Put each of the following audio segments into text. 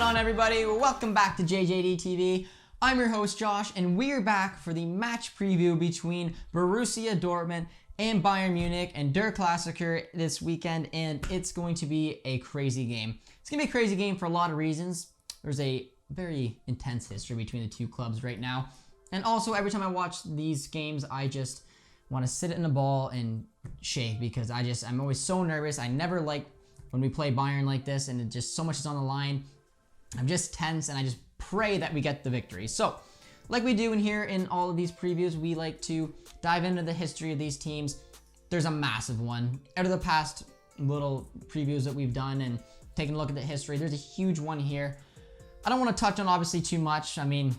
on, everybody? Welcome back to JJD TV. I'm your host, Josh, and we're back for the match preview between Borussia Dortmund and Bayern Munich and Der Klassiker this weekend, and it's going to be a crazy game. It's going to be a crazy game for a lot of reasons. There's a very intense history between the two clubs right now, and also every time I watch these games, I just want to sit in the ball and shake because I'm always so nervous. I never like when we play Bayern like this, and it just so much is on the line. I'm just tense, and I just pray that we get the victory. So, like we do in here in all of these previews, we like to dive into the history of these teams. There's a massive one. Out of the past little previews that we've done and taking a look at the history, there's a huge one here. I don't want to touch on obviously too much. I mean,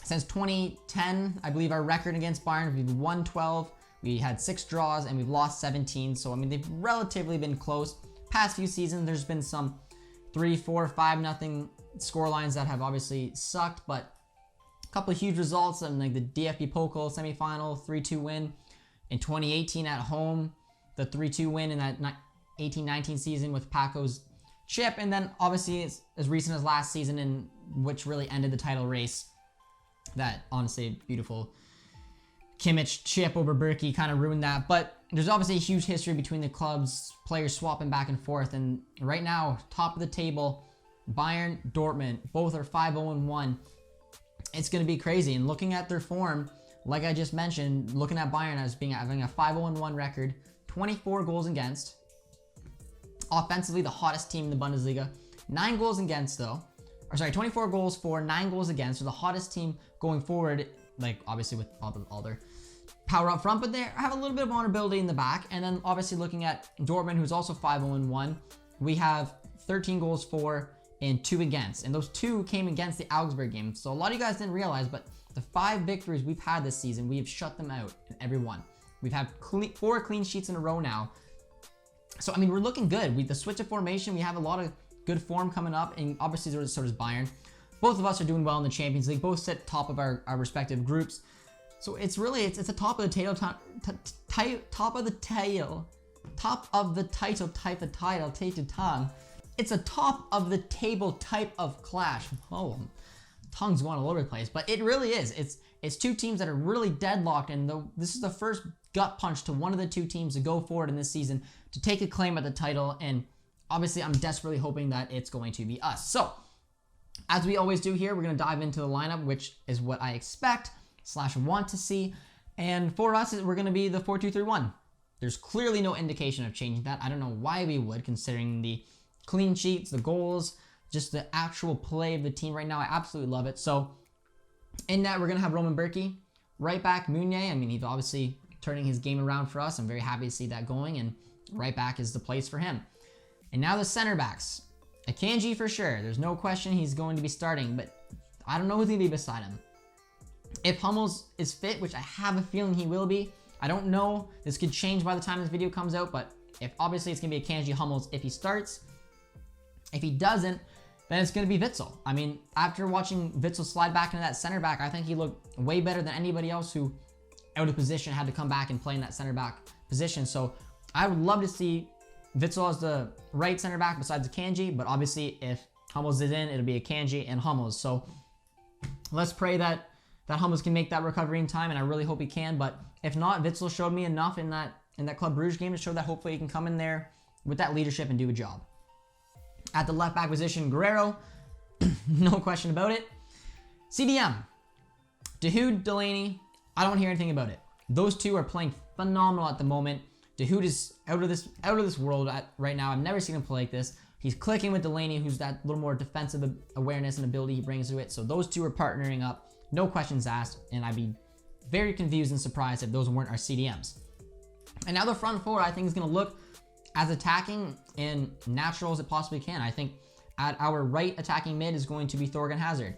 since 2010, I believe our record against Bayern, we've won 12, we had 6 draws, and we've lost 17. So, I mean, they've relatively been close. Past few seasons, there's been some 3, 4, 5-0 score lines that have obviously sucked, but a couple of huge results, and like the DFB Pokal semifinal 3-2 win in 2018 at home, the 3-2 win in that 18-19 season with Paco's chip, and then obviously as recent as last season, in which really ended the title race. That honestly beautiful Kimmich chip over Berkey kind of ruined that, but there's obviously a huge history between the clubs, players swapping back and forth, and right now, top of the table, Bayern, Dortmund, both are 5-0-1. It's going to be crazy, and looking at their form, like I just mentioned, looking at Bayern as having a 5-0-1 record, 24 goals against, offensively the hottest team in the Bundesliga, 9 goals against though, or sorry, 24 goals for, 9 goals against, so the hottest team going forward, like obviously with all their power up front, but they have a little bit of vulnerability in the back. And then obviously looking at Dortmund, who's also 5-0-1, we have 13 goals for and 2 against, and those 2 came against the Augsburg game. So a lot of you guys didn't realize, but the 5 victories we've had this season, we have shut them out in every one. We've had 4 clean sheets in a row now. So I mean, we're looking good. The switch of formation, we have a lot of good form coming up, and obviously so does Bayern. Both of us are doing well in the Champions League. Both sit top of our respective groups. So it's really, it's a top of the title, top of the tongue. It's a top of the table type of clash. Oh, tongue's going all over the place, but it really is. It's 2 teams that are really deadlocked, and this is the first gut punch to one of the 2 teams to go forward in this season to take a claim at the title, and obviously I'm desperately hoping that it's going to be us. So, as we always do here, we're going to dive into the lineup, which is what I expect / want to see. And for us, we're going to be the 4-2-3-1. There's clearly no indication of changing that. I don't know why we would, considering the clean sheets, the goals, just the actual play of the team right now. I absolutely love it. So in that, we're going to have Roman Berkey. Right back, Meunier. I mean, he's obviously turning his game around for us. I'm very happy to see that going, and right back is the place for him. And now the center backs. Akanji for sure. There's no question he's going to be starting, but I don't know who's going to be beside him. If Hummels is fit, which I have a feeling he will be, I don't know. This could change by the time this video comes out, but if obviously it's going to be Akanji Hummels if he starts. If he doesn't, then it's going to be Witsel. I mean, after watching Witsel slide back into that center back, I think he looked way better than anybody else who, out of position, had to come back and play in that center back position. So I would love to see Witsel as the right center back besides Akanji, but obviously if Hummels is in, it'll be Akanji and Hummels. So let's pray that Hummels can make that recovery in time, and I really hope he can. But if not, Witsel showed me enough in that Club Brugge game to show that hopefully he can come in there with that leadership and do a job. At the left back position, Guerrero, no question about it. CDM, Dahoud, Delaney, I don't hear anything about it. Those 2 are playing phenomenal at the moment. Dahoud is out of this world right now. I've never seen him play like this. He's clicking with Delaney, who's that little more defensive awareness and ability he brings to it. So those 2 are partnering up. No questions asked, and I'd be very confused and surprised if those weren't our CDMs. And now the front 4, I think, is going to look as attacking and natural as it possibly can. I think at our right attacking mid is going to be Thorgan Hazard.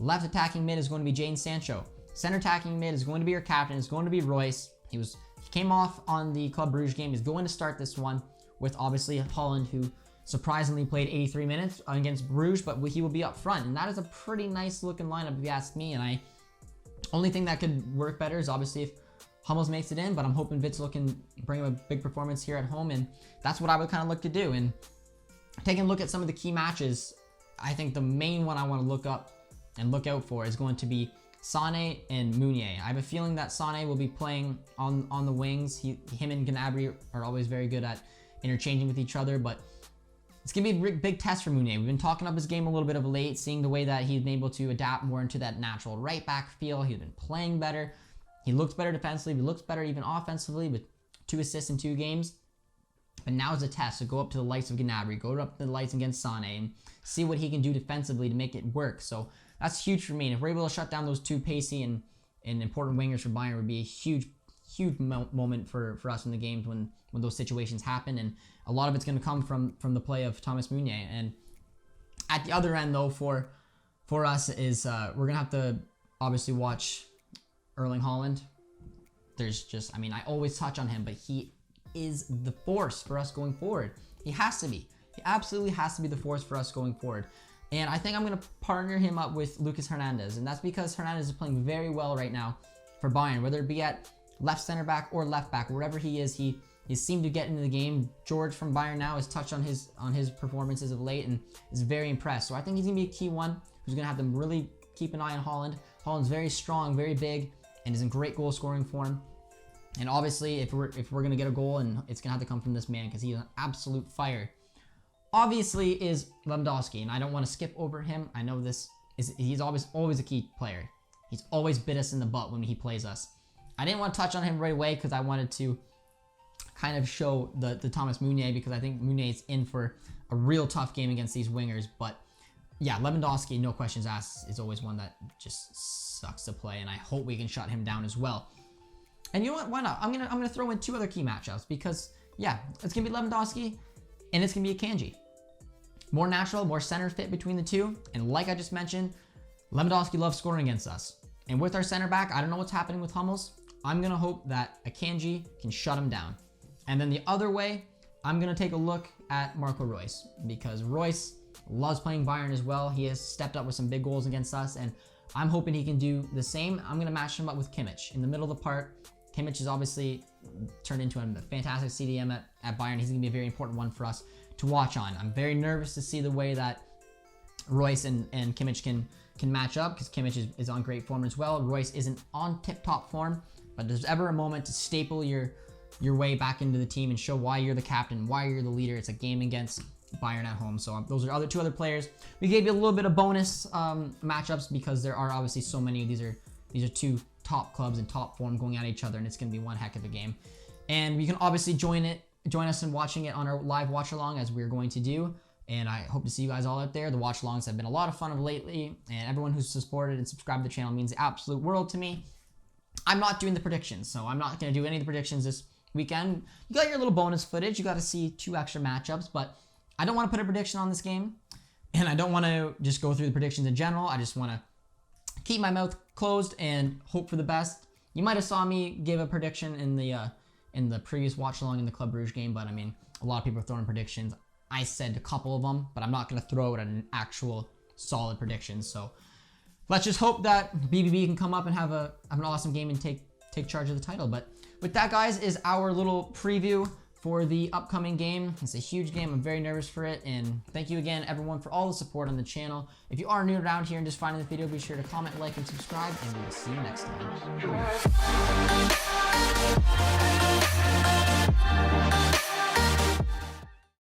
Left attacking mid is going to be Jadon Sancho. Center attacking mid is going to be your captain. It's going to be Royce. He came off on the Club Brugge game. He's going to start this one with obviously Holland, who surprisingly played 83 minutes against Bruges, but he will be up front. And that is a pretty nice looking lineup if you ask me. And only thing that could work better is obviously if Hummels makes it in, but I'm hoping Witsel can bring a big performance here at home, and that's what I would kind of look to do. And taking a look at some of the key matches I think the main one I want to look up and look out for is going to be Sané and Meunier. I have a feeling that Sané will be playing on the wings. Him and Gnabry are always very good at interchanging with each other, but it's going to be a big test for Meunier. We've been talking up his game a little bit of late, seeing the way that he's been able to adapt more into that natural right back feel. He's been playing better. He looks better defensively. He looks better even offensively with 2 assists in 2 games. But now is a test to go up to the likes of Gnabry, go up to the likes against Sané, and see what he can do defensively to make it work. So that's huge for me. And if we're able to shut down those 2 pacey and important wingers for Bayern, it would be a huge moment for us in the games when those situations happen. And a lot of it's going to come from the play of Thomas Meunier. And at the other end, though, for us is we're going to have to obviously watch Erling Haaland. There's just, I mean, I always touch on him, but he is the force for us going forward. He has to be. He absolutely has to be the force for us going forward. And I think I'm going to partner him up with Lucas Hernandez. And that's because Hernandez is playing very well right now for Bayern, whether it be at left center back or left back, wherever he is, he seemed to get into the game. George from Bayern now has touched on his performances of late and is very impressed. So I think he's going to be a key one who's going to have them really keep an eye on Haaland. Haaland's very strong, very big, and is in great goal scoring form. And obviously, if we're going to get a goal, and it's going to have to come from this man because he's an absolute fire. Obviously is Lewandowski, and I don't want to skip over him. I know he's always a key player. He's always bit us in the butt when he plays us. I didn't want to touch on him right away because I wanted to kind of show the Thomas Meunier, because I think Meunier's in for a real tough game against these wingers. But yeah, Lewandowski, no questions asked, is always one that just sucks to play, and I hope we can shut him down as well. And you know what? Why not? I'm gonna throw in 2 other key matchups because yeah, it's gonna be Lewandowski and it's gonna be Akanji. More natural, more center fit between the 2. And like I just mentioned, Lewandowski loves scoring against us. And with our center back, I don't know what's happening with Hummels. I'm gonna hope that Akanji can shut him down. And then the other way, I'm gonna take a look at Marco Reus, because Reus loves playing Bayern as well. He has stepped up with some big goals against us, and I'm hoping he can do the same. I'm gonna match him up with Kimmich in the middle of the park. Kimmich is obviously turned into a fantastic CDM at Bayern. He's going to be a very important one for us to watch on. I'm very nervous to see the way that Reus and Kimmich can match up, because Kimmich is on great form as well. Reus isn't on tip-top form, but there's ever a moment to staple your way back into the team and show why you're the captain, why you're the leader. It's a game against Bayern at home. So those are 2 other players. We gave you a little bit of bonus matchups because there are obviously so many. These are 2 top clubs in top form going at each other, and it's going to be one heck of a game. And you can obviously join us in watching it on our live watch along, as we're going to do. And I hope to see you guys all out there. The watch alongs have been a lot of fun of lately, and everyone who's supported and subscribed to the channel means the absolute world to me. I'm not doing the predictions, so I'm not going to do any of the predictions this weekend. You got your little bonus footage. You got to see 2 extra matchups, but I don't want to put a prediction on this game, and I don't want to just go through the predictions in general. I just want to keep my mouth closed and hope for the best. You might have saw me give a prediction in the previous watch along in the Club Brugge game, but I mean, a lot of people are throwing predictions. I said a couple of them, but I'm not going to throw out an actual solid prediction. So let's just hope that BBB can come up and have an awesome game and take charge of the title. But with that, guys, is our little preview for the upcoming game. It's a huge game. I'm very nervous for it. And thank you again, everyone, for all the support on the channel. If you are new around here and just finding the video, be sure to comment, like, and subscribe, and we will see you next time.